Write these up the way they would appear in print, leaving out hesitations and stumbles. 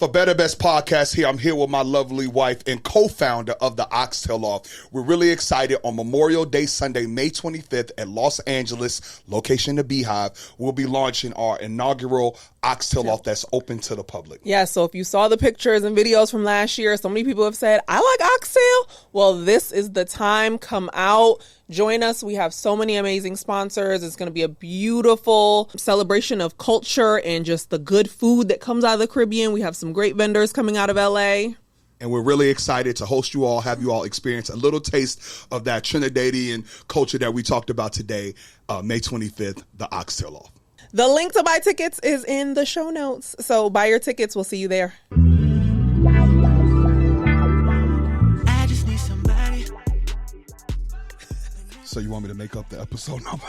For Better Best Podcast here, I'm here with my lovely wife and co-founder of the Oxtail Off. We're really excited. On Memorial Day Sunday, May 25th at Los Angeles, location the Beehive, we'll be launching our inaugural Oxtail Off that's open to the public. Yeah, so if you saw the pictures and videos from last year, so many people have said, I like oxtail. Well, this is the time. Come out. Join us. We have so many amazing sponsors. It's going to be a beautiful celebration of culture and just the good food that comes out of the Caribbean. We have some great vendors coming out of LA. And we're really excited to host you all, have you all experience a little taste of that Trinidadian culture that we talked about today, May 25th, the Oxtail Off. The link to buy tickets is in the show notes. So buy your tickets. We'll see you there. So you want me to make up the episode number?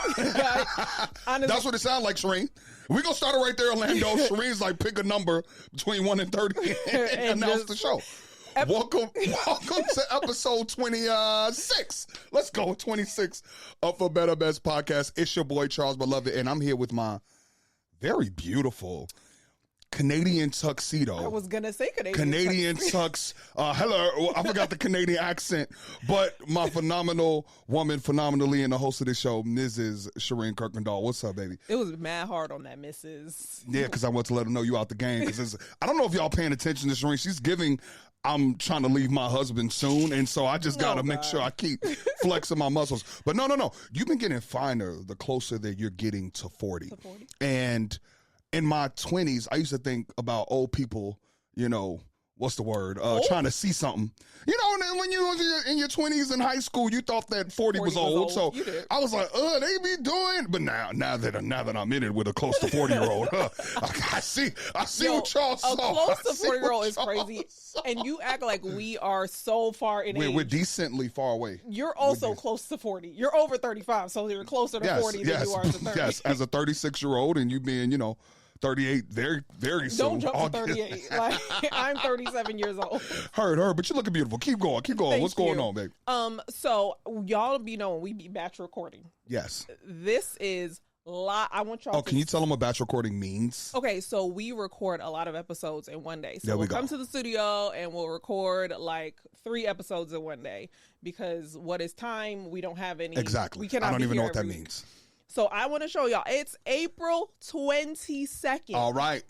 That's what it sounds like, Shereen. We're going to start it right there, Orlando. Shereen's like, pick a number between 1 and 30 and announce the show. Welcome to episode 26. Let's go, 26 of For Better Best Podcast. It's your boy, Charles Beloved, and I'm here with my very beautiful Canadian tuxedo. I was going to say Canadian tux. Hello. I forgot the Canadian accent. But my phenomenal woman, phenomenally, and the host of the show, Mrs. Shereen Kirkendall. What's up, baby? It was mad hard on that, Mrs. Yeah, because I want to let her know you out the game. Because I don't know if y'all paying attention to Shereen. She's giving, I'm trying to leave my husband soon. And so I just got to make sure I keep flexing my muscles. But no. You've been getting finer the closer that you're getting to 40. And in my 20s, I used to think about old people, what's the word? Trying to see something. When you were in your 20s in high school, you thought that 40 was old. So I was like, they be doing. But now that I'm in it with a close to 40-year-old, I see what y'all saw. A close to 40-year-old is crazy. And you act like we are so far in age. We're decently far away. You're also close to 40. You're over 35, so you're closer to 40 than you are to 30. Yes, as a 36-year-old and you being, 38 very, very soon. Don't jump to 38. Like, I'm 37 years old. Heard, but you're looking beautiful. Keep going. What's going on, babe? So y'all be knowing we be batch recording. Yes. This is I want y'all can you tell them what batch recording means? Okay, so we record a lot of episodes in one day. So there we we'll go. Come to the studio and we'll record like 3 episodes in one day because what is time? We don't have any. Exactly. We cannot I don't even know what that week. means. So I want to show y'all. It's April 22nd. All right.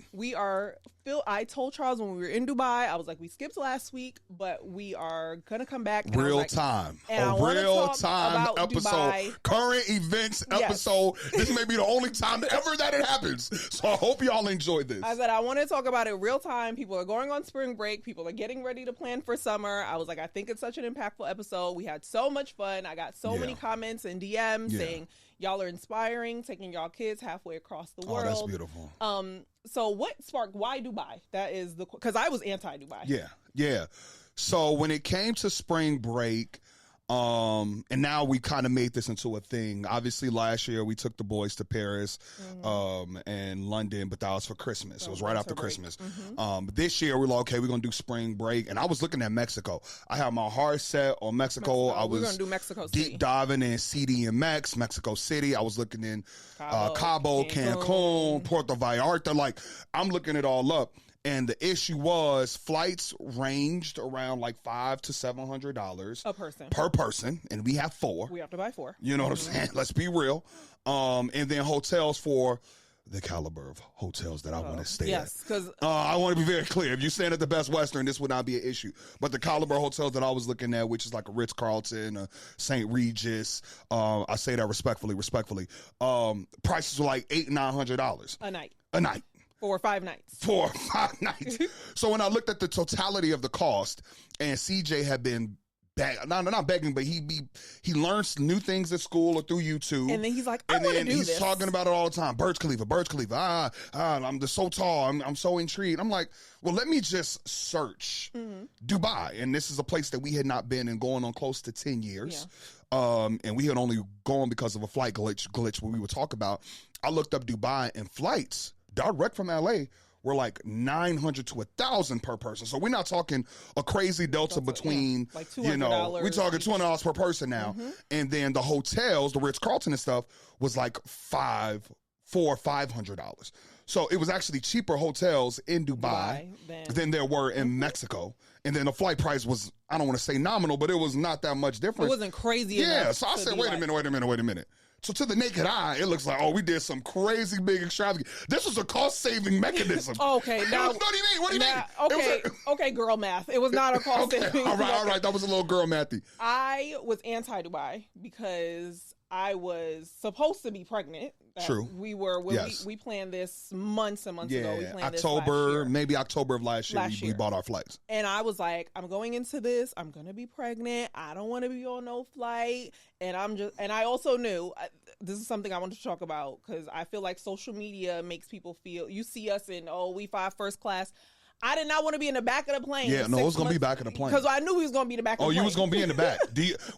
I told Charles when we were in Dubai, I was like, we skipped last week, but we are going to come back. Real time. A real time episode. Dubai. Current events episode. This may be the only time ever that it happens. So I hope y'all enjoyed this. I said, I want to talk about it real time. People are going on spring break. People are getting ready to plan for summer. I was like, I think it's such an impactful episode. We had so much fun. I got so many comments and DMs saying, y'all are inspiring, taking y'all kids halfway across the world. Oh, that's beautiful. So what sparked, why Dubai? That is because I was anti-Dubai. Yeah. So when it came to spring break, and now we kind of made this into a thing. Obviously, last year we took the boys to Paris and London, but that was for Christmas. It was right after Christmas. But this year we're like, okay, we're going to do spring break. And I was looking at Mexico. I had my heart set on Mexico. I was going to do Mexico City. Deep diving in CDMX, Mexico City. I was looking in Cabo, Cancun, Puerto Vallarta. Like, I'm looking it all up. And the issue was flights ranged around like $500 to $700 per person, and we have 4. We have to buy 4. You know what I'm saying? Let's be real. And then hotels for the caliber of hotels that I want to stay at. Yes, because I want to be very clear. If you're staying at the Best Western, this would not be an issue. But the caliber hotels that I was looking at, which is like a Ritz-Carlton, a St. Regis, I say that respectfully. Prices were like $800 and $900 a night. 4 or 5 nights. So when I looked at the totality of the cost, and CJ had been not begging, but he learns new things at school or through YouTube. And then he's like, I want to do this. And then he's talking about it all the time. Burj Khalifa. I'm just so tall. I'm so intrigued. I'm like, well, let me just search Dubai. And this is a place that we had not been in going on close to 10 years. Yeah. And we had only gone because of a flight glitch when we would talk about. I looked up Dubai and flights direct from LA were like $900 to $1,000 per person. So we're not talking a crazy delta between, like $200. We're talking $200 per person now. And then the hotels, the Ritz-Carlton and stuff, was like $500. So it was actually cheaper hotels in Dubai than there were in Mexico. And then the flight price was, I don't want to say nominal, but it was not that much different. It wasn't crazy enough. Yeah, so I said, wait a minute. So to the naked eye, it looks like, oh, we did some crazy big extravagant. This was a cost-saving mechanism. Okay, now what do you mean? What do you mean? Okay, girl math. It was not a cost-saving. All right. That was a little girl mathy. I was anti-Dubai because I was supposed to be pregnant. True. We planned this months and months ago. We planned maybe October of last year. We bought our flights. And I was like, I'm going into this. I'm going to be pregnant. I don't want to be on no flight. And I also knew this is something I wanted to talk about because I feel like social media makes people feel, you see us in, we fly first class. I did not want to be in the back of the plane. Yeah, no, it was going to be back of the plane. Because I knew he was going to be in the back of the plane. Oh, you was going to be in the back.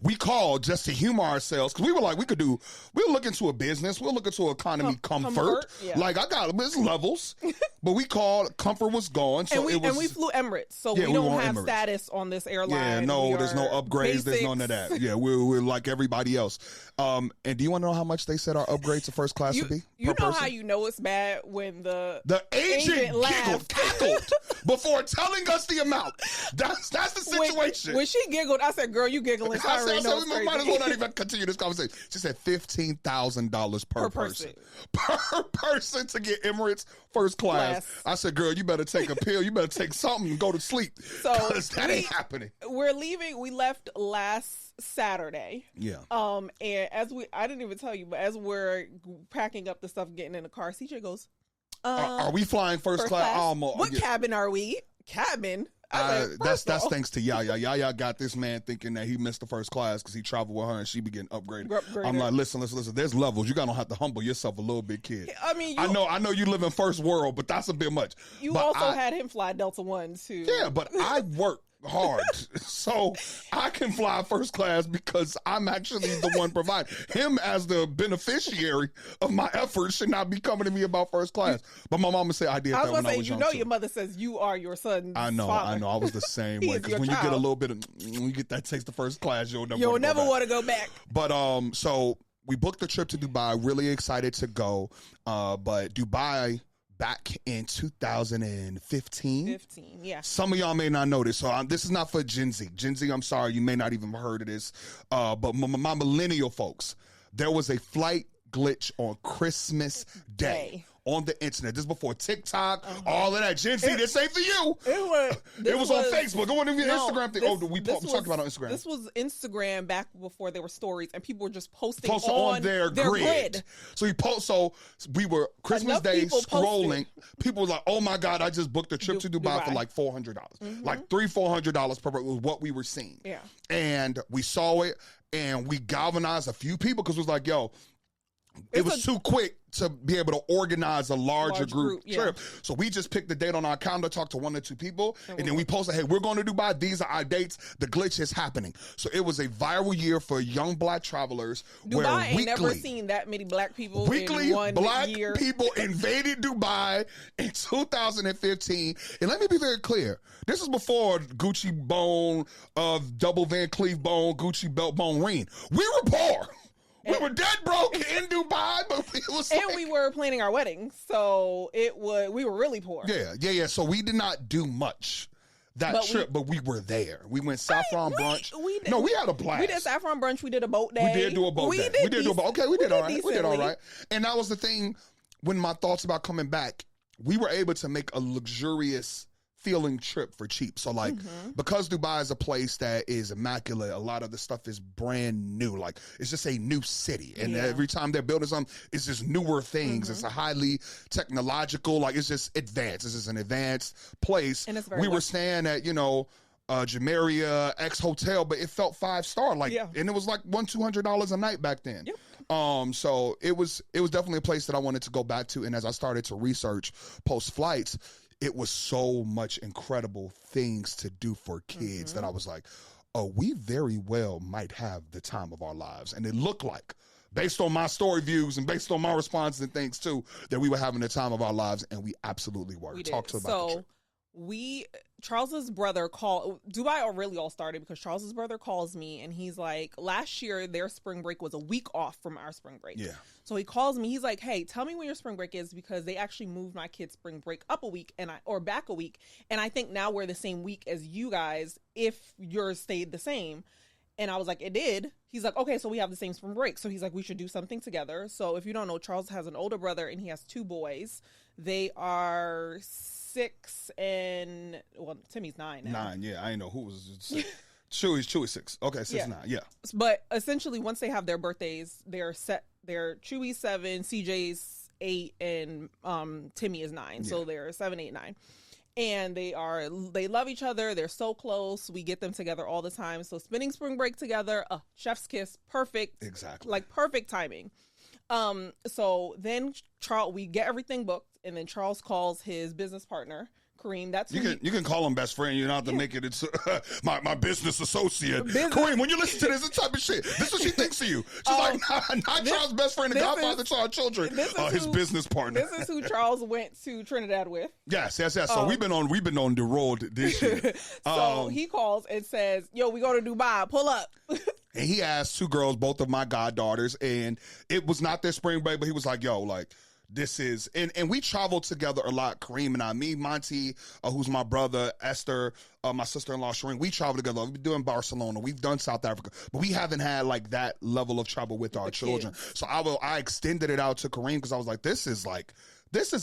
We called just to humor ourselves because we were like, we'll look into a business. We'll look into economy comfort. Yeah. Like, there's levels. But we called, comfort was gone. So and we flew Emirates. So we don't have status on this airline. Yeah, no, there's no upgrades. There's none of that. Yeah, we're like everybody else. And do you want to know how much they said our upgrades to first class would be? You know how you know it's bad when the agent cackled before telling us the amount. That's the situation. When she giggled, I said, "Girl, you giggling." I said, we might as well not even continue this conversation. She said $15,000 per person. Per person to get Emirates first class. I said, "Girl, you better take a pill. You better take something and go to sleep." So that ain't happening. We're leaving. We left last Saturday. Yeah. And I didn't even tell you, but as we're packing up the stuff, getting in the car, CJ goes, are we flying first class? What cabin are we? Cabin? That's thanks to Yaya. Yaya got this man thinking that he missed the first class because he traveled with her and she be getting upgraded. I'm like, listen. There's levels. You gotta have to humble yourself a little bit, kid. I mean, I know you live in first world, but that's a bit much. You also had him fly Delta One too. Yeah, but I work hard, so I can fly first class because I'm actually the one providing. Him as the beneficiary of my efforts should not be coming to me about first class. But my mama said I did that when I was young. Your mother says you are your son's father. I know. I was the same way because when you get a little bit of, when you get that taste of first class, you'll never want to go back. But so we booked the trip to Dubai. Really excited to go. But Dubai, back in 2015. Yeah. Some of y'all may not know this, so this is not for Gen Z. Gen Z, I'm sorry, you may not even have heard of this. But my millennial folks, there was a flight glitch on Christmas Day on the internet. This is before TikTok, all of that. Gen Z, this ain't for you. It was on Facebook. It wasn't even Instagram thing. We talked about it on Instagram. This was Instagram back before there were stories, and people were just posting on their grid. So we were Christmas Day scrolling. People were like, "Oh my God, I just booked a trip to Dubai for like $400, like $300-400 per person." Was what we were seeing. Yeah, and we saw it, and we galvanized a few people because it was like, "Yo." It was too quick to be able to organize a large group trip. So we just picked the date on our calendar, talked to 1 or 2 people, and then we posted, hey, we're going to Dubai. These are our dates. The glitch is happening. So it was a viral year for young black travelers. Dubai ain't never seen that many black people in one black year. People invaded Dubai in 2015. And let me be very clear. This is before Gucci bone, double Van Cleef bone, Gucci belt bone ring. We were poor. We were dead broke in Dubai, but we were planning our wedding, so we were really poor. Yeah. So we did not do much trip, but we were there. We went saffron brunch. We had a blast. We did saffron brunch. We did a boat day. We did do a boat day. We did do a boat. Okay, we did all right. We did all right. And that was the thing. When my thoughts about coming back, we were able to make a luxurious feeling trip for cheap. So like, because Dubai is a place that is immaculate, a lot of the stuff is brand new. Like, it's just a new city. And every time they're building something, it's just newer things. It's a highly technological, like it's just advanced. It's just an advanced place. And it's very we were staying at, Jamaria X Hotel, but it felt 5-star. And it was like $100-200 a night back then. Yep. So it was definitely a place that I wanted to go back to. And as I started to research post flights, it was so much incredible things to do for kids that I was like, oh, we very well might have the time of our lives. And it looked like, based on my story views and based on my responses and things too, that we were having the time of our lives, and we absolutely were. Talk to about the trip. Charles's brother Dubai really all started because Charles's brother calls me and he's like, last year their spring break was a week off from our spring break. Yeah. So he calls me, he's like, hey, tell me when your spring break is because they actually moved my kid's spring break up a week or back a week. And I think now we're the same week as you guys if yours stayed the same. And I was like, it did. He's like, okay, so we have the same spring break. So he's like, we should do something together. So if you don't know, Charles has an older brother and he has 2 boys. They are 6 and, well, Timmy's 9 now. 9, yeah. I didn't know who was 6. Chewy's 6. Okay, 6, 9, yeah. But essentially, once they have their birthdays, they're set. They're Chewy's 7, CJ's 8, and Timmy is 9. Yeah. So they're 7, 8, 9. And they love each other. They're so close. We get them together all the time. So spending spring break together, chef's kiss, perfect. Exactly. Like perfect timing. So then we get everything booked, and then Charles calls his business partner, Kareem. That's you can call him best friend. You don't have to make it. It's my business associate. Kareem, when you listen to this type of shit, this is what she thinks of you. She's like, not Charles' best friend, the godfather to our children. His business partner. This is who Charles went to Trinidad with. Yes. So we've been on the road this year. So he calls and says, "Yo, we go to Dubai. Pull up." And he asked 2 girls, both of my goddaughters, and it was not their spring break, but he was like, yo, like, this is, and we traveled together a lot, Kareem and I, me, Monty, who's my brother, Esther, my sister-in-law, Shireen, we traveled together. We've been doing Barcelona. We've done South Africa, but we haven't had like that level of travel with our children. Kids. So I extended it out to Kareem because I was like, this is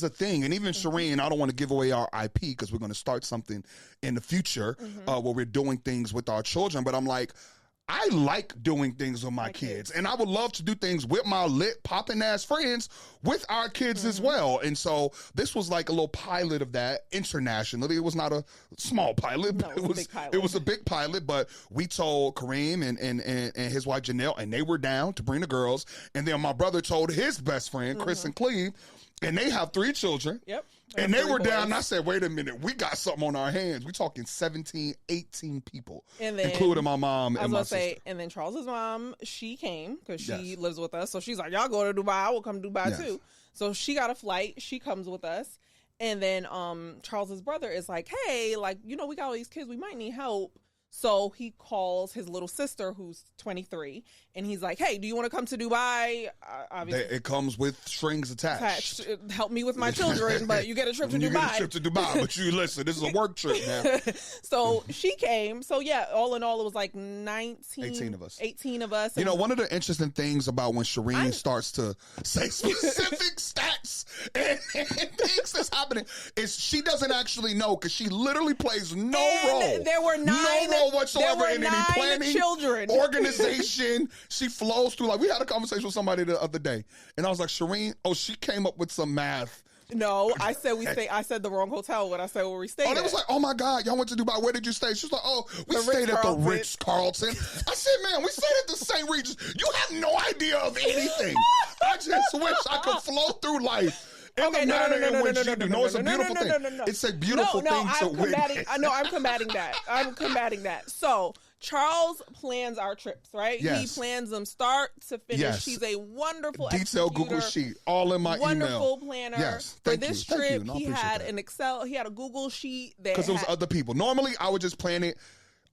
a thing. And even Shireen, I don't want to give away our IP because we're going to start something in the future where we're doing things with our children. But I'm like, I like doing things with my kids, and I would love to do things with my lit popping ass friends with our kids as well. And so this was like a little pilot of that internationally. It was not a small pilot, but it was a big pilot. But we told Kareem and his wife Janelle, and they were down to bring the girls. And then my brother told his best friend Chris and Cleve, and they have 3 children. Yep. And they were down, and I said, wait a minute, we got something on our hands. We're talking 17, 18 people, including my mom and my sister. And then Charles's mom, she came because she lives with us. So she's like, y'all go to Dubai, I will come to Dubai too. So she got a flight. She comes with us. And then Charles's brother is like, hey, like, we got all these kids. We might need help. So he calls his little sister, who's 23, and he's like, hey, do you want to come to Dubai? Obviously, it comes with strings attached. Help me with my children, but you get a trip to Dubai. You get a trip to Dubai, but you listen, this is a work trip now. So she came. So yeah, all in all, it was like 18 of us. 18 of us. One of the interesting things about when Shireen starts to say specific stats and things that's happening is she doesn't actually know because she literally plays no role. There were 9 whatsoever in any planning, children. Organization. She flows through. Like, we had a conversation with somebody the other day, and I was like, Shireen, she came up with some math. No, I said I said the wrong hotel when I said where we stayed. Oh, they was like, oh my God, y'all went to Dubai. Where did you stay? She was like, we stayed at the Ritz-Carlton. I said, man, we stayed at the St. Regis. You have no idea of anything. I just wish I could flow through life. No, it's a beautiful thing. It's a beautiful thing to witness. I'm combating that. So Charles plans our trips, right? Yes. He plans them start to finish. Yes. He's a wonderful detailed Google sheet, all in my wonderful email. planner. Yes. For this trip, he had an Excel. He had a Google sheet because it was other people. Normally, I would just plan it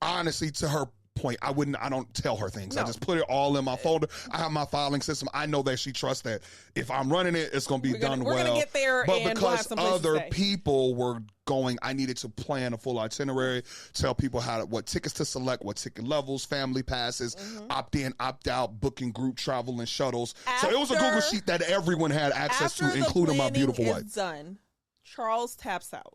honestly to her point. I don't tell her things. No. I just put it all in my folder. I have my filing system. I know that she trusts that if I'm running it, it's going to be done well. We're going to get there, but and because we'll have other people were going, I needed to plan a full itinerary, tell people what tickets to select, what ticket levels, family passes, opt in, opt out, booking group travel and shuttles. So it was a Google sheet that everyone had access to, including my beautiful wife. Done. Charles taps out.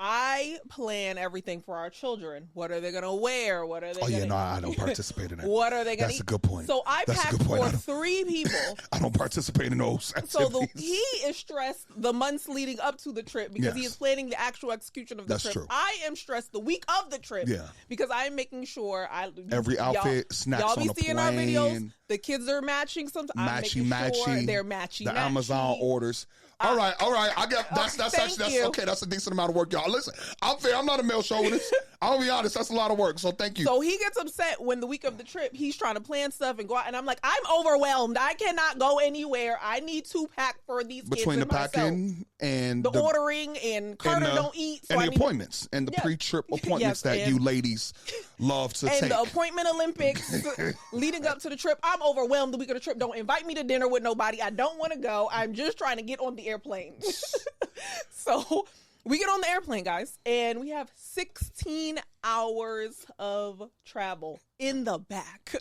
I plan everything for our children. What are they going to wear? What are they going to... no, I don't participate in that. What are they going to eat? That's a good point. So I packed for 3 people. I don't participate in those activities. So he is stressed the months leading up to the trip because he is planning the actual execution of the trip. True. I am stressed the week of the trip because I am making sure every outfit, snacks on the plane. Y'all be seeing our videos. The kids are matching sometimes. I'm making sure they're matchy. The Amazon orders. All right. I get that's okay. That's a decent amount of work, y'all. Listen, I'm fair. I'm not a male chauvinist. I'll be honest, that's a lot of work. So thank you. So he gets upset when the week of the trip, he's trying to plan stuff and go out. And I'm like, I'm overwhelmed. I cannot go anywhere. I need to pack for these Between kids the packing myself. and the ordering and Carter don't eat. So and the appointments and the pre-trip appointments that you ladies love to take. And the appointment Olympics leading up to the trip. I'm overwhelmed the week of the trip. Don't invite me to dinner with nobody. I don't want to go. I'm just trying to get on the airplane. So we get on the airplane, guys, and we have 16 hours of travel in the back.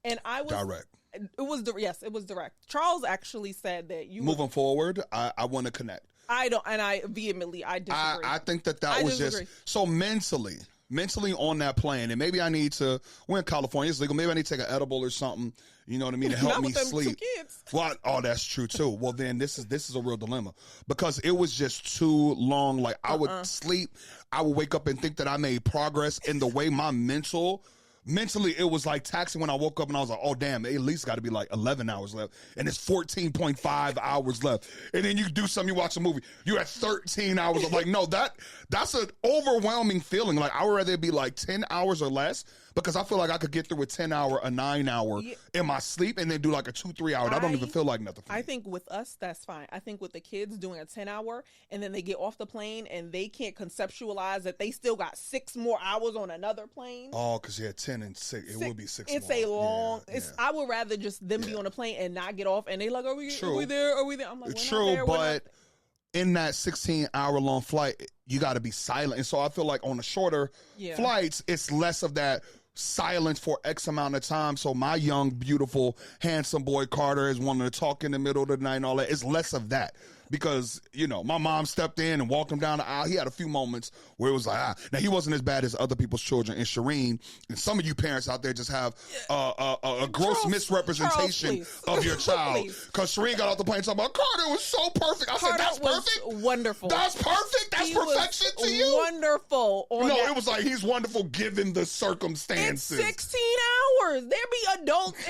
And I was direct. It was direct. Charles actually said that moving forward, I want to connect. I don't, and I vehemently I disagree. I think that was disagree. Just so mentally on that plane, and maybe I need to. We're in California, it's legal. Maybe I need to take an edible or something. You know what I mean, to help me sleep. 2 kids. Well, that's true too. Well, then this is a real dilemma because it was just too long. Like I would sleep, I would wake up and think that I made progress in the way my mentally, it was like taxing when I woke up and I was like, oh, damn, it at least got to be like 11 hours left. And it's 14.5 hours left. And then you do something, you watch a movie, you're at 13 hours. I'm like, no, that's an overwhelming feeling. Like, I would rather it be like 10 hours or less because I feel like I could get through a 10 hour, a 9 hour in my sleep and then do like a 2-3 hour. I don't even feel like nothing for me. I think with us, that's fine. I think with the kids doing a 10 hour and then they get off the plane and they can't conceptualize that they still got 6 more hours on another plane. Oh, because 10 and 6, it would be 6 It's more. a long. I would rather just them be on the plane and not get off, and they like, are we there? Are we there? I'm like, true, but in that 16-hour long flight, you got to be silent, and so I feel like on the shorter flights, it's less of that silence for X amount of time. So my young, beautiful, handsome boy Carter is wanting to talk in the middle of the night and all that. It's less of that. Because, you know, my mom stepped in and walked him down the aisle. He had a few moments where it was like, Now, he wasn't as bad as other people's children. And Shireen, and some of you parents out there just have a gross misrepresentation of your child. Because Shireen got off the plane talking about, Carter was so perfect. I said, that's perfect? Wonderful. That's perfect? That's perfection to you? Wonderful. It was like, he's wonderful given the circumstances. It's 16 hours. There be adults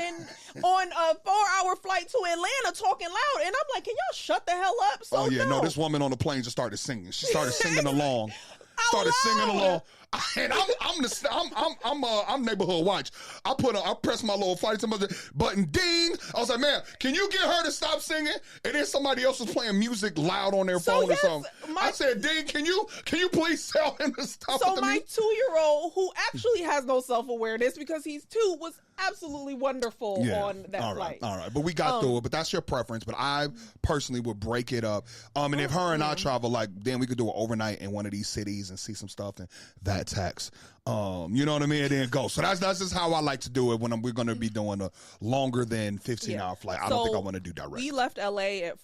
on a 4-hour flight to Atlanta talking loud. And I'm like, can y'all shut the hell up? So no, this woman on the plane just started singing. She started singing along. And I'm neighborhood watch. I pressed my little flight button, ding. I was like, man, can you get her to stop singing? And then somebody else was playing music loud on their phone or something. I said, ding, can you please tell him to stop? So my 2-year-old, who actually has no self-awareness because he's 2, was absolutely wonderful on that flight. All right, but we got through it. But that's your preference. But I personally would break it up. And if her and I travel, like, then we could do it overnight in one of these cities and see some stuff and that tax. You know what I mean? And then go. So that's just how I like to do it when we're going to be doing a longer than 15-hour flight. I don't think I want to do direct. We left LA at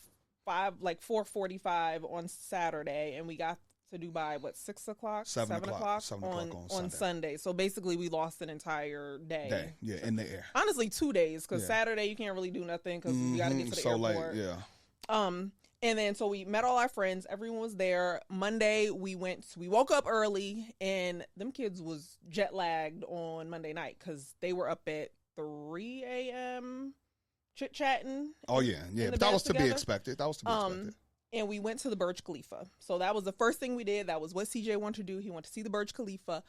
4:45 on Saturday, and we got to Dubai, 6 o'clock? 7 o'clock on Sunday. So basically we lost an entire day. Yeah, in the air. Honestly, 2 days, because Saturday you can't really do nothing because you got to get to the airport. Late, yeah. And then so we met all our friends. Everyone was there. Monday we woke up early, and them kids was jet lagged on Monday night because they were up at 3 a.m. chit-chatting. Oh, yeah. But that was to be expected. And we went to the Burj Khalifa. So that was the first thing we did. That was what CJ wanted to do. He wanted to see the Burj Khalifa.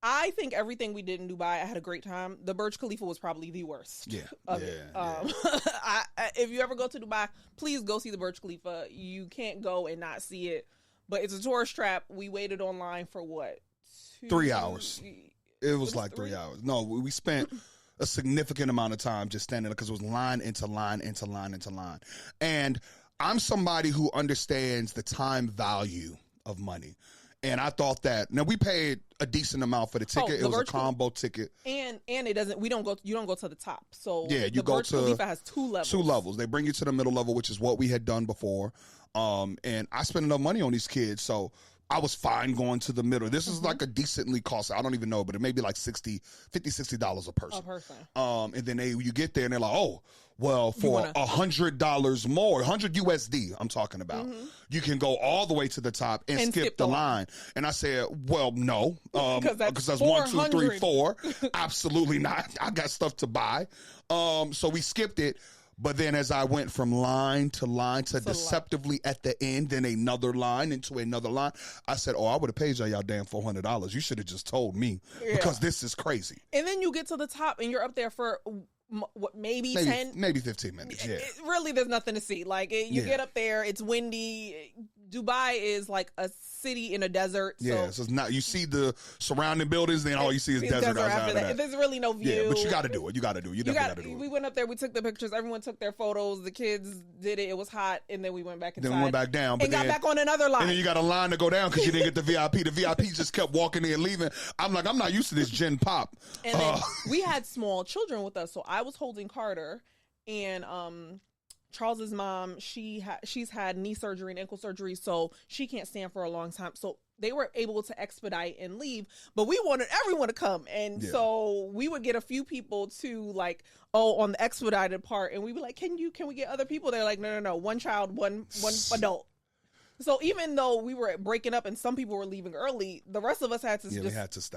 I think everything we did in Dubai, I had a great time. The Burj Khalifa was probably the worst. If you ever go to Dubai, please go see the Burj Khalifa. You can't go and not see it. But it's a tourist trap. We waited online for 3 hours. It was like 3 hours. No, we spent a significant amount of time just standing there because it was line into line into line into line. And I'm somebody who understands the time value of money. And I thought that we paid a decent amount for the ticket. It was a combo ticket. And it doesn't, you don't go to the top. So you go Burj Khalifa has 2 levels. 2 levels. They bring you to the middle level, which is what we had done before. And I spent enough money on these kids, so I was fine going to the middle. This is like a decently costly, I don't even know, but it may be like $60 a person. And then you get there and they're like, oh, well, for $100 more, 100 USD, I'm talking about, you can go all the way to the top and skip the line. And I said, well, no, because that's 1, 2, 3, 4. Absolutely not. I got stuff to buy. So we skipped it. But then as I went from line to deceptively at the end, then another line into another line, I said, I would have paid y'all damn $400. You should have just told me because this is crazy. And then you get to the top and you're up there for what, maybe 10? Maybe 15 minutes, yeah. Really, there's nothing to see. Like, you get up there, it's windy. Dubai is like a city in a desert. Yeah, so it's not, you see the surrounding buildings, then all you see is desert after that. There's really no view. Yeah, but you got to do it. You definitely got to do it. We went up there, we took the pictures, everyone took their photos, the kids did it, it was hot, and then we went back inside. Then we went back down. And got back on another line. And then you got a line to go down because you didn't get the VIP. The VIP just kept walking in and leaving. I'm like, I'm not used to this gen pop. And then we had small children with us, so I was holding Carter, and Charles's mom, she's had knee surgery and ankle surgery, so she can't stand for a long time. So they were able to expedite and leave, but we wanted everyone to come. And so we would get a few people to like, on the expedited part, and we'd be like, can we get other people? They're like, no. One child, one adult. So even though we were breaking up and some people were leaving early, the rest of us had to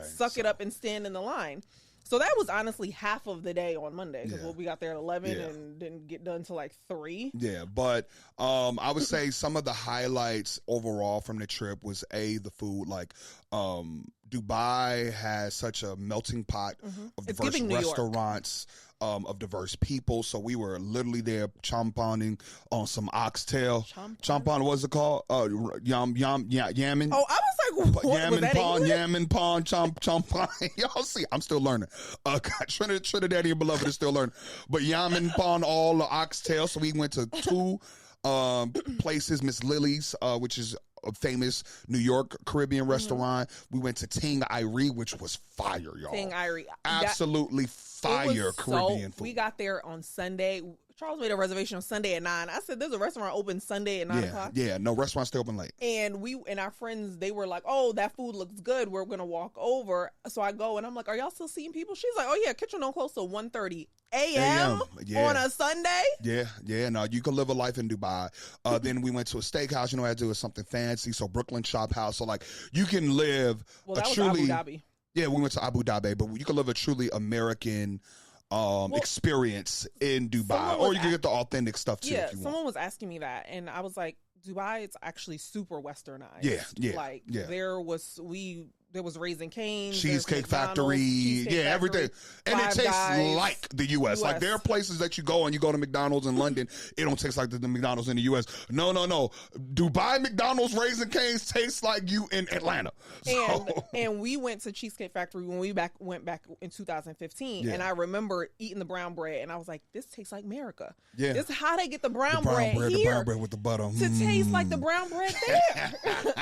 suck it up and stand in the line. So that was honestly half of the day on Monday because we got there at 11 and didn't get done till like 3. Yeah, but I would say some of the highlights overall from the trip was the food. Like Dubai has such a melting pot of diverse restaurants. Of diverse people, so we were literally there chomping on some oxtail. Chomping, what's it called? Yamin. Oh, I was like, what? Yamin pawn, chomping. Y'all see, I'm still learning. Trinidad, your beloved, is still learning. But yamin pawn, all the oxtail. So we went to 2 places, Miss Lily's, which is a famous New York Caribbean restaurant. We went to Ting Irie, which was fire, y'all. Ting Irie. Absolutely fire Caribbean food. We got there on Sunday. Charles made a reservation on Sunday at 9. I said, there's a restaurant open Sunday at 9 o'clock. Yeah, no, restaurants stay open late. And our friends, they were like, oh, that food looks good. We're going to walk over. So I go and I'm like, are y'all still seeing people? She's like, oh yeah, kitchen don't close till 1:30 a.m. on a Sunday. Yeah. No, you can live a life in Dubai. Then we went to a steakhouse. You know, I had to do something fancy. So Brooklyn Shop House. So like you can live that was Abu Dhabi. Yeah, we went to Abu Dhabi, but you can live a truly American experience in Dubai, or you can get the authentic stuff too. Yeah, if you someone was asking me that, and I was like, Dubai, it's actually super westernized. Yeah. Like there was Raising Cane's, Cheesecake Factory, everything. And it tastes like the U.S. Like there are places that you go to McDonald's in London, it don't taste like the McDonald's in the U.S. No. Dubai McDonald's Raising Cane's tastes like you in Atlanta. And we went to Cheesecake Factory when we went back in 2015, and I remember eating the brown bread, and I was like, this tastes like America. Yeah. This is how they get the brown bread here. The brown bread with the butter. To taste like the brown bread there.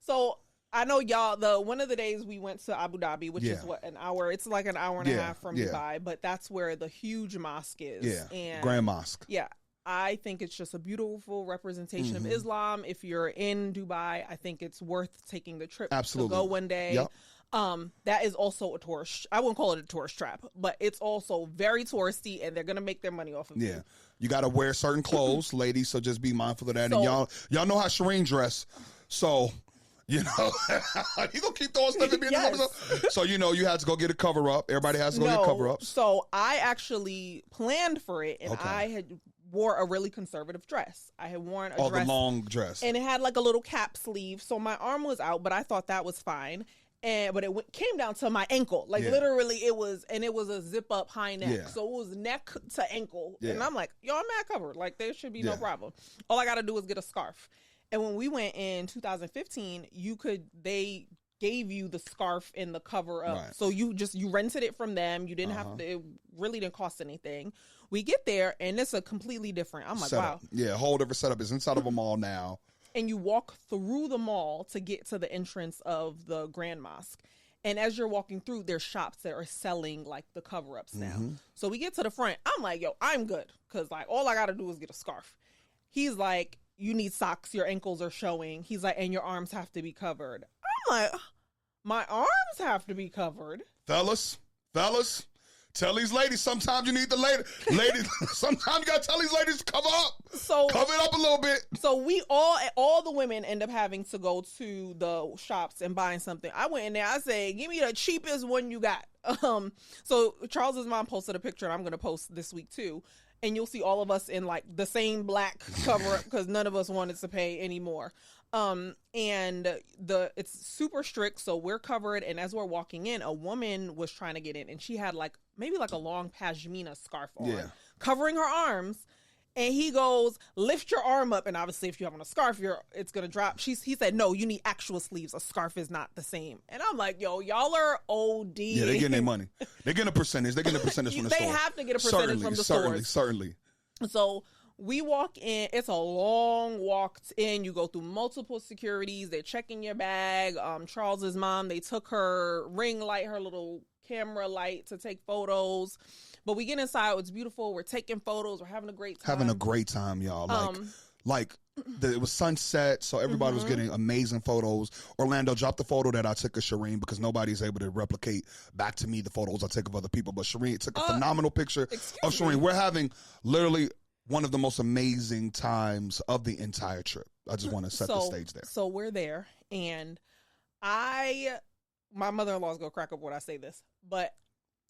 So I know y'all, one of the days we went to Abu Dhabi, which is an hour. It's like an hour and a half from Dubai, but that's where the huge mosque is. Yeah, and Grand Mosque. Yeah, I think it's just a beautiful representation of Islam. If you're in Dubai, I think it's worth taking the trip to go one day. Yep. That is also a tourist. I wouldn't call it a tourist trap, but it's also very touristy, and they're gonna make their money off of you. You got to wear certain clothes, ladies. So just be mindful of that. And y'all know how Shireen dress, so. You know, you gonna keep throwing stuff at me. So you had to go get a cover up. Everybody has to go get cover ups. So I actually planned for it, and I had wore a really conservative dress. I had worn a dress, the long dress, and it had like a little cap sleeve, so my arm was out, but I thought that was fine. But it came down to my ankle, like literally it was a zip up high neck, so it was neck to ankle, and I'm like, yo, I'm mad covered, like there should be no problem. All I got to do is get a scarf. And when we went in 2015, they gave you the scarf and the cover up. Right. So you rented it from them. You didn't have to, it really didn't cost anything. We get there and it's a completely different, I'm like, wow. Yeah, a whole different setup. It's inside of a mall now. And you walk through the mall to get to the entrance of the Grand Mosque. And as you're walking through, there's shops that are selling like the cover ups now. So we get to the front. I'm like, yo, I'm good. Cause like all I got to do is get a scarf. He's like, you need socks, your ankles are showing. He's like, and your arms have to be covered. I'm like, my arms have to be covered. Fellas, tell these ladies, sometimes you need the ladies, sometimes you got to tell these ladies to cover up. So cover it up a little bit. So we all the women end up having to go to the shops and buying something. I went in there, I said, give me the cheapest one you got. So Charles's mom posted a picture, and I'm going to post this week too. and you'll see all of us in like the same black cover up because none of us wanted to pay anymore. And it's super strict, so we're covered. And as we're walking in, a woman was trying to get in, and she had like maybe like a long pashmina scarf on, covering her arms. And he goes, lift your arm up. And obviously, if you have on a scarf, it's going to drop. He said, no, you need actual sleeves. A scarf is not the same. And I'm like, yo, y'all are OD. Yeah, they're getting their money. They're getting a percentage. They're getting a percentage from the store. They have to get a percentage from the stores. Certainly. So we walk in. It's a long walk in. You go through multiple securities. They're checking your bag. Charles's mom, they took her ring light, her little camera light to take photos. But we get inside. It's beautiful. We're taking photos. We're having a great time. Having a great time, y'all. It was sunset, so everybody was getting amazing photos. Orlando dropped the photo that I took of Shireen because nobody's able to replicate back to me the photos I take of other people. But Shireen took a phenomenal picture of Shireen. We're having literally one of the most amazing times of the entire trip. I just want to set the stage there. So we're there, and my mother-in-law's going to crack up when I say this, but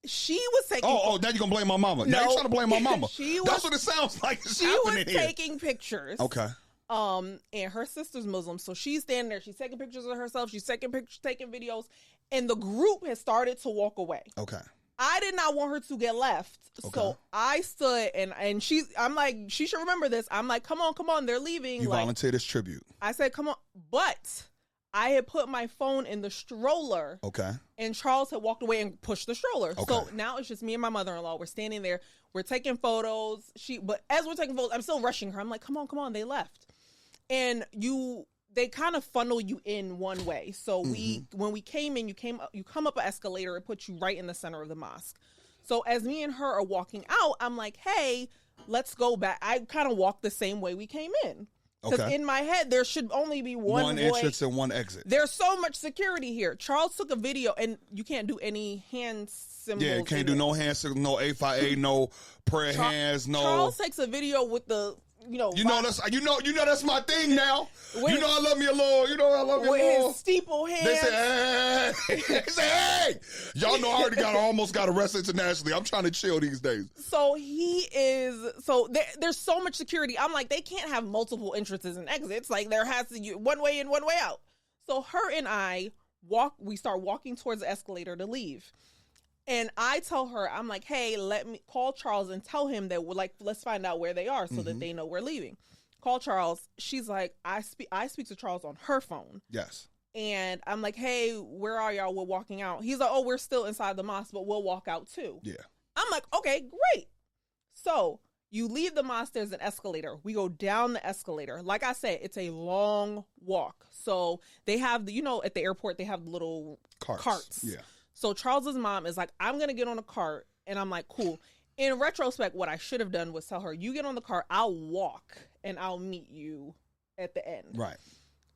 she was taking... now you're going to blame my mama. Now you're trying to blame my mama. That's what it sounds like. She was taking pictures. Okay. And her sister's Muslim, so she's standing there. She's taking pictures of herself. She's taking videos, and the group has started to walk away. Okay. I did not want her to get left, so I stood and I'm like, she should remember this. I'm like, come on, they're leaving. You volunteered as tribute. I said, come on, but I had put my phone in the stroller. Okay. And Charles had walked away and pushed the stroller. Okay. So now it's just me and my mother-in-law. We're standing there. We're taking photos. But as we're taking photos, I'm still rushing her. I'm like, come on, they left. And they kind of funnel you in one way. So when we came in, you come up an escalator. It puts you right in the center of the mosque. So as me and her are walking out, I'm like, hey, let's go back. I kind of walked the same way we came in. Because in my head, there should only be one entrance and one exit. There's so much security here. Charles took a video, and you can't do any hand symbols. Yeah, can't do no hand symbols, no A5A, no prayer hands, no. Charles takes a video with the, that's my thing now. I love me a little. I love me a little. With his steeple hands. They say, hey. Y'all know I almost got arrested internationally. I'm trying to chill these days. So there's so much security. I'm like, they can't have multiple entrances and exits. Like, there has to be one way in, one way out. So her and I we start walking towards the escalator to leave. And I tell her, I'm like, hey, let me call Charles and tell him that let's find out where they are so that they know we're leaving. Call Charles. She's like, I speak to Charles on her phone. Yes. And I'm like, hey, where are y'all? We're walking out. He's like, oh, we're still inside the mosque, but we'll walk out too. Yeah. I'm like, okay, great. So you leave the mosque, there's an escalator. We go down the escalator. Like I said, it's a long walk. So they have at the airport, they have little carts. Yeah. So Charles's mom is like, I'm going to get on a cart. And I'm like, cool. In retrospect, what I should have done was tell her, you get on the cart, I'll walk and I'll meet you at the end. Right.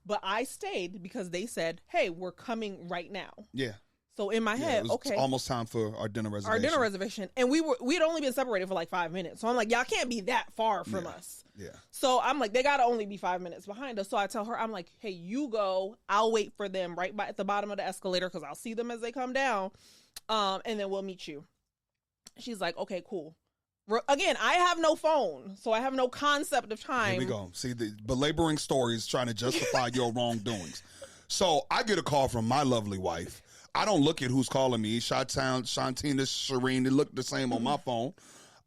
But I stayed because they said, hey, we're coming right now. Yeah. So in my head, it's almost time for our dinner reservation. And we'd only been separated for like 5 minutes. So I'm like, y'all can't be that far from us. Yeah. So I'm like, they got to only be 5 minutes behind us. So I tell her, I'm like, hey, you go. I'll wait for them right at the bottom of the escalator because I'll see them as they come down. And then we'll meet you. She's like, okay, cool. Again, I have no phone, so I have no concept of time. Here we go. See, the belaboring stories trying to justify your wrongdoings. So I get a call from my lovely wife. I don't look at who's calling me. Shot-Town, Shantina, Shireen, they look the same on my phone.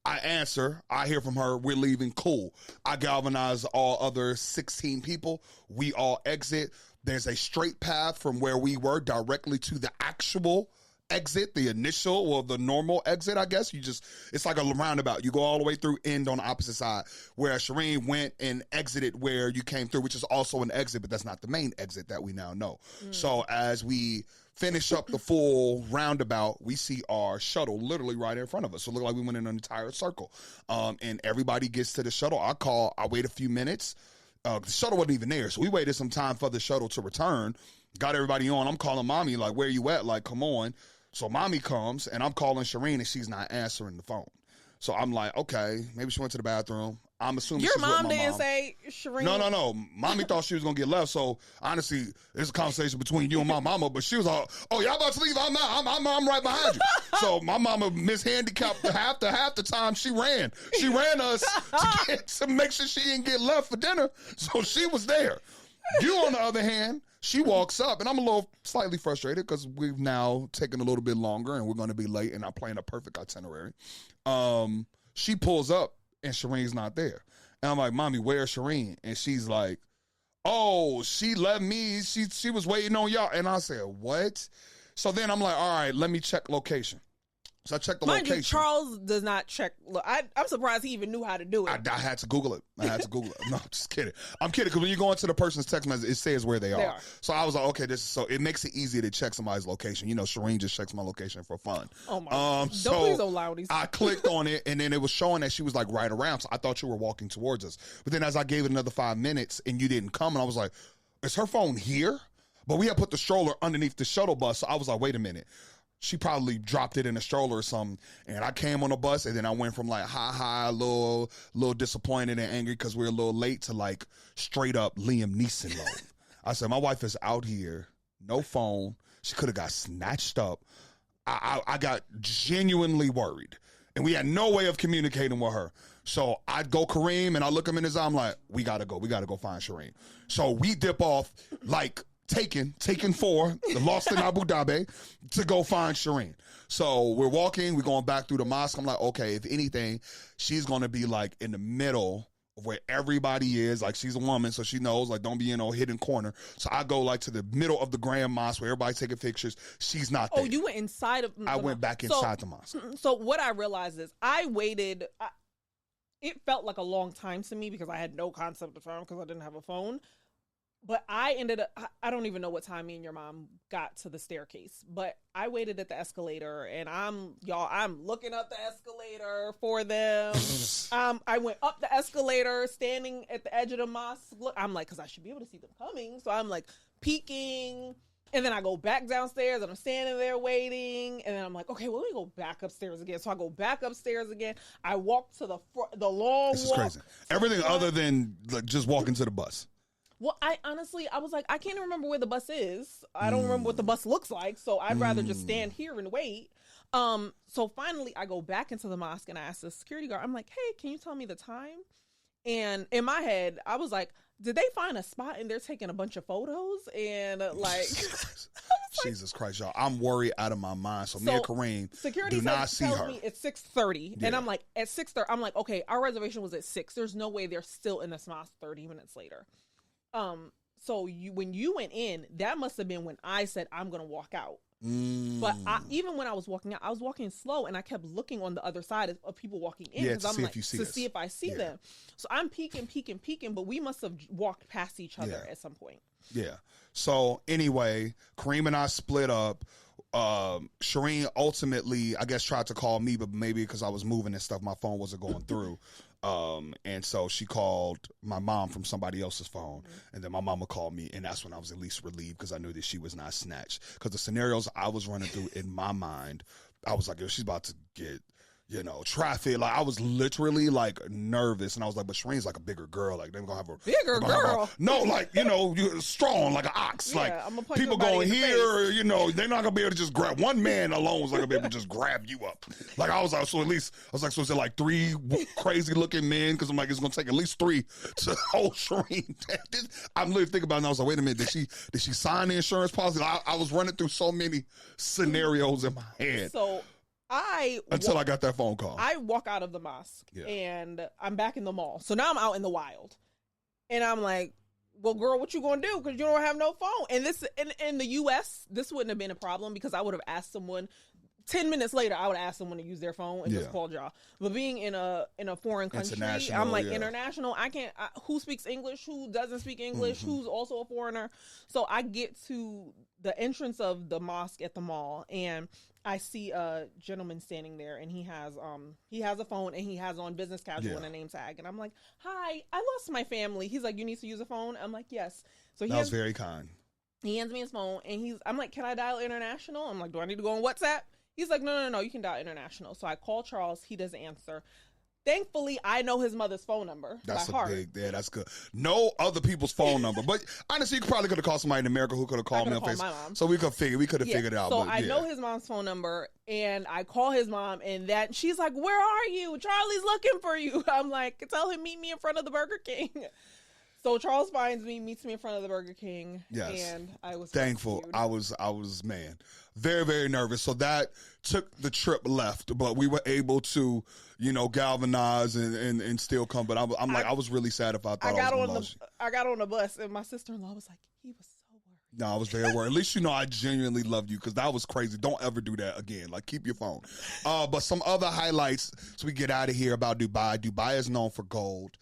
I answer. I hear from her. We're leaving. Cool. I galvanize all other 16 people. We all exit. There's a straight path from where we were directly to the actual exit, the initial or the normal exit, I guess. It's like a roundabout. You go all the way through, end on the opposite side, where Shireen went and exited where you came through, which is also an exit, but that's not the main exit that we now know. So as we finish up the full roundabout, we see our shuttle literally right in front of us. So it looked like we went in an entire circle. And everybody gets to the shuttle. I wait a few minutes. The shuttle wasn't even there, so we waited some time for the shuttle to return. Got everybody on. I'm calling mommy, like, where you at? Like, come on. So mommy comes, and I'm calling Shireen, and she's not answering the phone. So I'm like, okay, maybe she went to the bathroom. I'm assuming your she's with mom my didn't mom. say Shireen. No. Mommy thought she was gonna get left. So honestly, it's a conversation between you and my mama. But she was all, "Oh, y'all about to leave? I'm right behind you." So my mama mishandicapped half the time she ran. She ran us to make sure she didn't get left for dinner. So she was there. You, on the other hand, she walks up, and I'm a little slightly frustrated because we've now taken a little bit longer, and we're going to be late, and I planned a perfect itinerary. She pulls up, and Shireen's not there. And I'm like, "Mommy, where's Shireen?" And she's like, "Oh, she left me. She was waiting on y'all." And I said, "What?" So then I'm like, "All right, let me check location." So I checked the Mind location. you, Charles does not check. Look, I'm surprised he even knew how to do it. I had to Google it. No, I'm just kidding. I'm kidding, because when you go into the person's text message, it says where they are. So I was like, okay, so it makes it easier to check somebody's location. You know, Shireen just checks my location for fun. Oh my God. So Don't be so loud. I clicked on it, and then it was showing that she was like right around. So I thought you were walking towards us. But then as I gave it another 5 minutes and you didn't come, and I was like, is her phone here? But we had put the stroller underneath the shuttle bus. So I was like, wait a minute. She probably dropped it in a stroller or something. And I came on the bus, and then I went from like a little disappointed and angry because we were a little late to like straight up Liam Neeson mode. I said, my wife is out here, no phone. She could have got snatched up. I got genuinely worried. And we had no way of communicating with her. So I'd go Kareem, and I look him in his eye. I'm like, we got to go find Shireen. So we dip off like Taken 4, the Lost in Abu Dhabi, to go find Shireen. So we're walking, we're going back through the mosque. I'm like, okay, if anything, she's going to be like in the middle of where everybody is. Like, she's a woman, so she knows, like, don't be in no hidden corner. So I go like to the middle of the grand mosque where everybody's taking pictures. She's not there. Oh, you went inside of I went back inside the mosque. So what I realized is I waited. It felt like a long time to me because I had no concept of time because I didn't have a phone. But I ended up, I don't even know what time me and your mom got to the staircase, but I waited at the escalator, and I'm looking up the escalator for them. I went up the escalator, standing at the edge of the mosque. Look, I'm like, because I should be able to see them coming. So I'm like peeking, and then I go back downstairs, and I'm standing there waiting. And then I'm like, okay, well, let me go back upstairs again. So I go back upstairs again. I walk to the long This is crazy. Everything other than like, just walking to the bus. Well, I was like, I can't even remember where the bus is. I don't remember what the bus looks like, so I'd rather just stand here and wait. So finally, I go back into the mosque, and I ask the security guard, I'm like, hey, can you tell me the time? And in my head, I was like, did they find a spot and they're taking a bunch of photos? And like... Jesus Christ, y'all. I'm worried out of my mind. So me and Kareem security do not see her. Me it's 6:30. Yeah. And I'm like, at 6:30, I'm like, okay, our reservation was at 6. There's no way they're still in this mosque 30 minutes later. So when you went in, that must have been when I said I'm gonna walk out. But even when I was walking out, I was walking slow, and I kept looking on the other side of people walking in because I'm like, to see if I see them. So I'm peeking, but we must have walked past each other at some point. Yeah. So anyway, Kareem and I split up. Shireen ultimately, I guess, tried to call me, but maybe because I was moving and stuff, my phone wasn't going through. And so she called my mom from somebody else's phone, and then my mama called me, and that's when I was at least relieved because I knew that she was not snatched. Because the scenarios I was running through in my mind, I was like, yo, she's about to get, traffic. Like, I was literally like nervous, and I was like, but Shireen's like a bigger girl. Like, they're gonna have a bigger girl. No, like, you're strong like an ox. Yeah, like, people going here, they're not gonna be able to just grab one man alone. Is not gonna be able to just grab you up. Like, I was like, so is it like 3 crazy looking men? Because I'm like, it's gonna take at least 3 to hold Shireen. I'm literally thinking about it, and I was like, wait a minute, did she sign the insurance policy? I was running through so many scenarios in my head. So until I got that phone call. I walk out of the mosque and I'm back in the mall. So now I'm out in the wild. And I'm like, well, girl, what you gonna do? Because you don't have no phone. And this in the US, this wouldn't have been a problem because I would have asked someone 10 minutes later, I would ask someone to use their phone and just call y'all. But being in a foreign country, I'm like, international, I can't, who speaks English, who doesn't speak English, who's also a foreigner. So I get to the entrance of the mosque at the mall, and I see a gentleman standing there, and he has a phone, and he has on business casual and a name tag. And I'm like, hi, I lost my family. He's like, you need to use a phone? I'm like, yes. So that was very kind. He hands me his phone, and I'm like, can I dial international? I'm like, do I need to go on WhatsApp? He's like, no, you can dial international. So I call Charles. He doesn't answer. Thankfully, I know his mother's phone number That's by heart. that's good. No other people's phone number. But honestly, you probably could have called somebody in America who could have called me on called Facebook. my mom. So we could have figured it out. So but, I know his mom's phone number, and I call his mom, and that she's like, "Where are you? Charlie's looking for you." I'm like, "Tell him meet me in front of the Burger King." So Charles finds me, meets me in front of the Burger King. Yes. And I was thankful. rescued. I was, man, very, very nervous. So that took the trip left, but we were able to, galvanize and still come. But I was really sad if I thought I was going to lose you. I got on the bus, and my sister-in-law was like, he was so worried. No, I was very worried. At least I genuinely loved you, because that was crazy. Don't ever do that again. Like, keep your phone. But some other highlights so we get out of here about Dubai. Dubai is known for gold.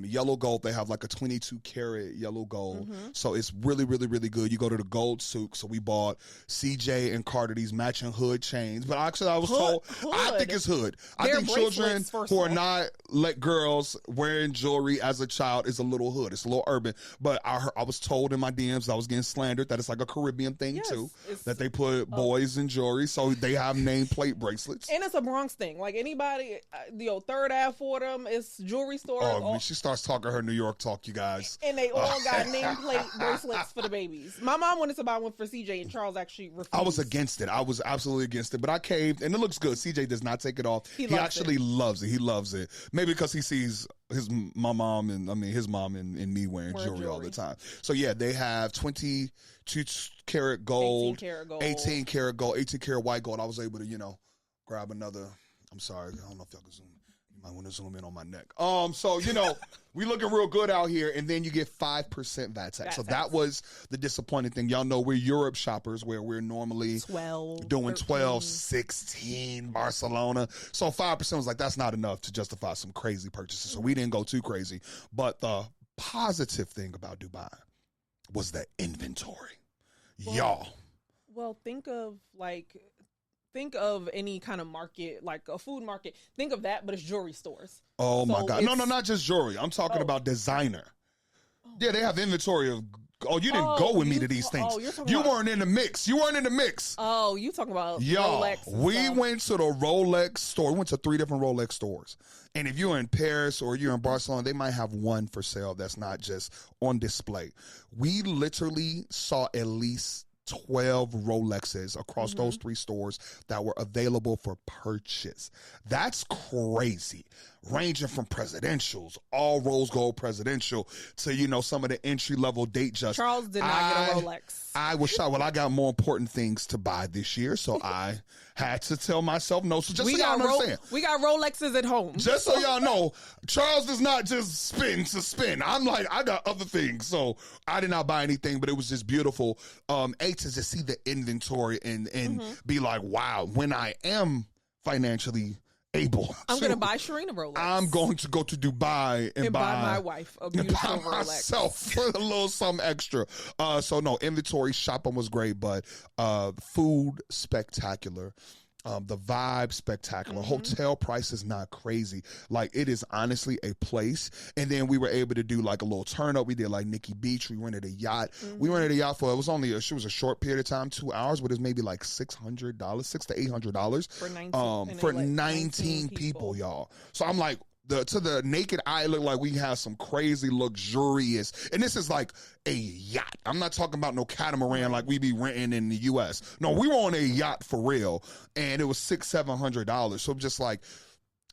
Yellow gold. They have like a 22 karat yellow gold. So it's really, really, really good. You go to the gold souk. So we bought CJ and Carter these matching hood chains. But actually, I was told, I think it's hood. I think children who are not like girls wearing jewelry as a child is a little hood. It's a little urban. But I was told in my DMs, I was getting slandered, that it's like a Caribbean thing too, that they put boys in jewelry, so they have nameplate bracelets, and it's a Bronx thing. Like anybody, Third Ave for them, it's jewelry stores. When she starts talking her New York talk, you guys, and they all got nameplate bracelets for the babies. My mom wanted to buy one for CJ, and Charles actually refused. I was against it. I was absolutely against it, but I caved, and it looks good. CJ does not take it off. He actually loves it. He loves it. Maybe because he sees his mom and me wearing jewelry all the time. So yeah, they have 22 karat gold, 18 karat gold, 18 karat white gold. I was able to, grab another. I'm sorry, I don't know if y'all can zoom. You might want to zoom in on my neck. So we looking real good out here, and then you get 5% VAT tax. So that was the disappointing thing. Y'all know we're Europe shoppers, where we're normally 12, doing 12, 16, Barcelona. So 5% was like, that's not enough to justify some crazy purchases. So we didn't go too crazy. But the positive thing about Dubai was the inventory. Y'all. Well, think of any kind of market, like a food market. Think of that, but it's jewelry stores. Oh, my God. No, not just jewelry. I'm talking about designer. Yeah, they have inventory of... Oh, you didn't go with me to these things. You weren't in the mix. Oh, you talking about Rolex. We went to the Rolex store. We went to 3 different Rolex stores. And if you're in Paris or you're in Barcelona, they might have one for sale that's not just on display. We literally saw at least 12 Rolexes across those 3 stores that were available for purchase. That's crazy. Ranging from presidentials, all rose gold presidential, to, some of the entry level date just. Charles did not get a Rolex. I was shocked. Well, I got more important things to buy this year, so I had to tell myself no. So just so y'all understand. We got Rolexes at home. Just so y'all know, Charles does not just spin to spin. I'm like, I got other things. So I did not buy anything, but it was just beautiful. To just see the inventory and be like, wow, when I am financially able. I'm going to buy Sharina Rolex. I'm going to go to Dubai and buy my wife a beautiful Rolex. Myself for a little something extra. So no, inventory shopping was great, but food spectacular. The vibe spectacular. Hotel price is not crazy. Like, it is honestly a place. And then we were able to do like a little turn up. We did like Nikki Beach. We rented a yacht. We rented a yacht for, it was a short period of time, 2 hours, but it was maybe like $600, $600 to $800 for 19 people, y'all. So I'm like, to the naked eye, look like we have some crazy luxurious, and this is like a yacht. I'm not talking about no catamaran like we be renting in the U.S. No, we were on a yacht for real, and it was $600-700. So I'm just like,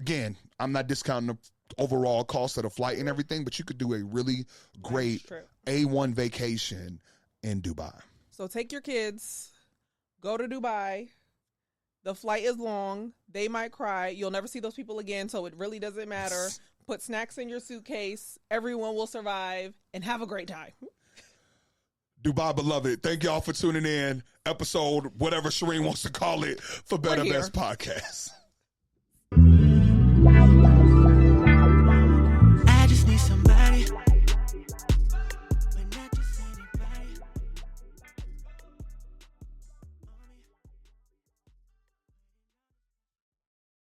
again, I'm not discounting the overall cost of the flight and everything, but you could do a really great A1 vacation in Dubai. So take your kids, go to Dubai. The flight is long. They might cry. You'll never see those people again, so it really doesn't matter. Put snacks in your suitcase. Everyone will survive, and have a great time. Dubai beloved, thank y'all for tuning in. Episode, whatever Shireen wants to call it, for Better Best Podcast.